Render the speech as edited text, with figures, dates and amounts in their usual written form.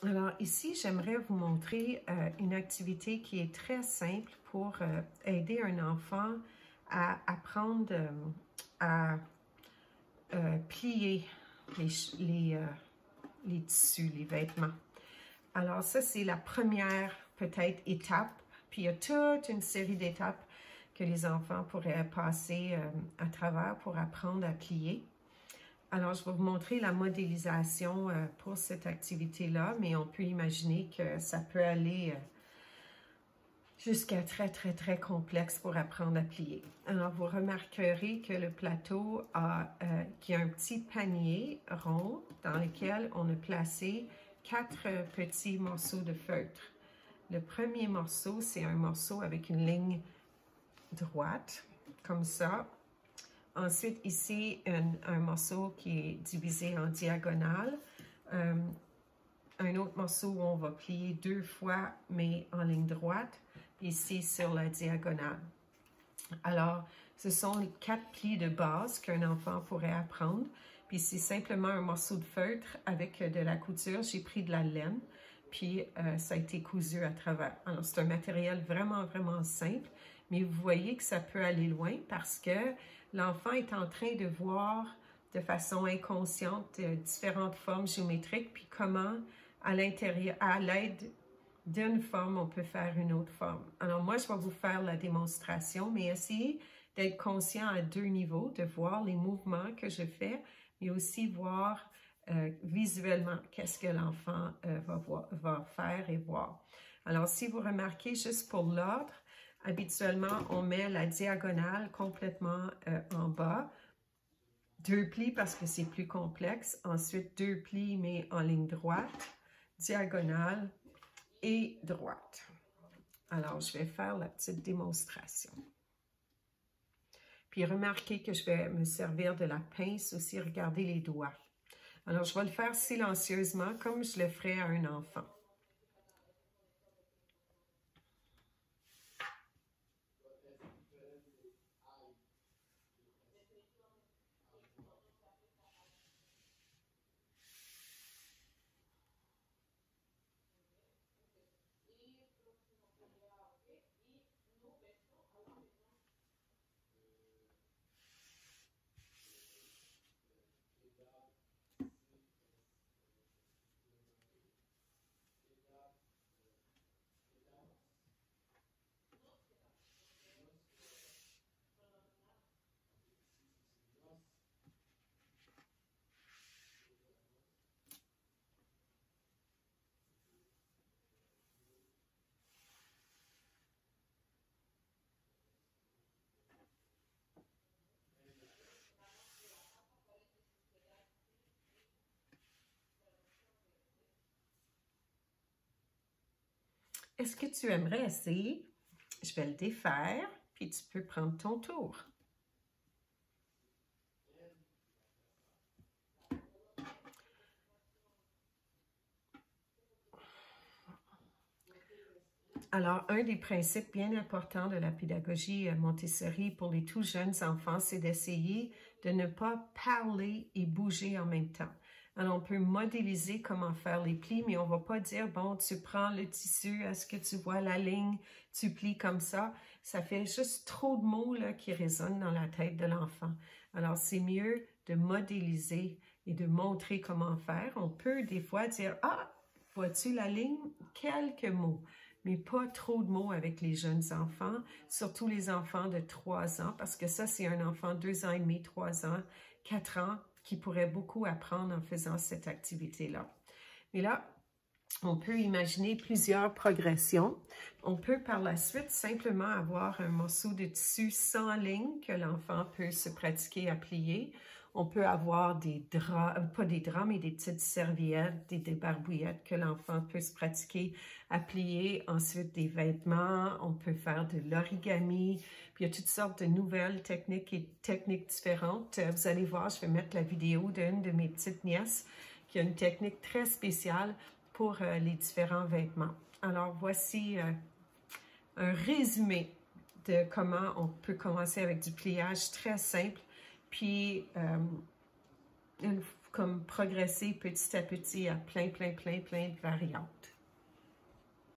Alors ici, j'aimerais vous montrer une activité qui est très simple pour aider un enfant à apprendre à plier les tissus, les vêtements. Alors ça, c'est la première peut-être étape. Puis il y a toute une série d'étapes que les enfants pourraient passer à travers pour apprendre à plier. Alors, je vais vous montrer la modélisation pour cette activité-là, mais on peut imaginer que ça peut aller jusqu'à très complexe pour apprendre à plier. Alors, vous remarquerez que le plateau qui a un petit panier rond dans lequel on a placé 4 petits morceaux de feutre. Le premier morceau, c'est un morceau avec une ligne droite, comme ça. Ensuite, ici, un morceau qui est divisé en diagonale. Un autre morceau où on va plier 2 fois, mais en ligne droite. Ici, sur la diagonale. Alors, ce sont les 4 plis de base qu'un enfant pourrait apprendre. Puis, c'est simplement un morceau de feutre avec de la couture. J'ai pris de la laine, puis ça a été cousu à travers. Alors, c'est un matériel vraiment simple. Mais vous voyez que ça peut aller loin parce que l'enfant est en train de voir de façon inconsciente différentes formes géométriques, puis comment à l'intérieur, à l'aide d'une forme, on peut faire une autre forme. Alors moi, je vais vous faire la démonstration, mais essayez d'être conscient à 2 niveaux, de voir les mouvements que je fais, mais aussi voir visuellement qu'est-ce que l'enfant va faire et voir. Alors, si vous remarquez, juste pour l'ordre, habituellement, on met la diagonale complètement en bas. 2 plis parce que c'est plus complexe. Ensuite, 2 plis, mais en ligne droite, diagonale et droite. Alors, je vais faire la petite démonstration. Puis, remarquez que je vais me servir de la pince aussi. Regardez les doigts. Alors, je vais le faire silencieusement comme je le ferais à un enfant. Est-ce que tu aimerais essayer? Je vais le défaire, puis tu peux prendre ton tour. Alors, un des principes bien importants de la pédagogie Montessori pour les tout jeunes enfants, c'est d'essayer de ne pas parler et bouger en même temps. Alors, on peut modéliser comment faire les plis, mais on ne va pas dire, bon, tu prends le tissu, est-ce que tu vois la ligne, tu plies comme ça. Ça fait juste trop de mots là, qui résonnent dans la tête de l'enfant. Alors, c'est mieux de modéliser et de montrer comment faire. On peut des fois dire, ah, vois-tu la ligne? Quelques mots, mais pas trop de mots avec les jeunes enfants, surtout les enfants de 3 ans, parce que ça, c'est un enfant 2 ans et demi, 3 ans, 4 ans, qui pourrait beaucoup apprendre en faisant cette activité-là. Mais là, on peut imaginer plusieurs progressions. On peut par la suite simplement avoir un morceau de tissu sans ligne que l'enfant peut se pratiquer à plier. On peut avoir des draps, pas des draps, mais des petites serviettes, des barbouillettes que l'enfant peut se pratiquer à plier. Ensuite, des vêtements. On peut faire de l'origami. Puis, il y a toutes sortes de nouvelles techniques et techniques différentes. Vous allez voir, je vais mettre la vidéo d'une de mes petites nièces qui a une technique très spéciale pour les différents vêtements. Alors, voici un résumé de comment on peut commencer avec du pliage très simple. Puis, comme progresser petit à petit à plein de variantes.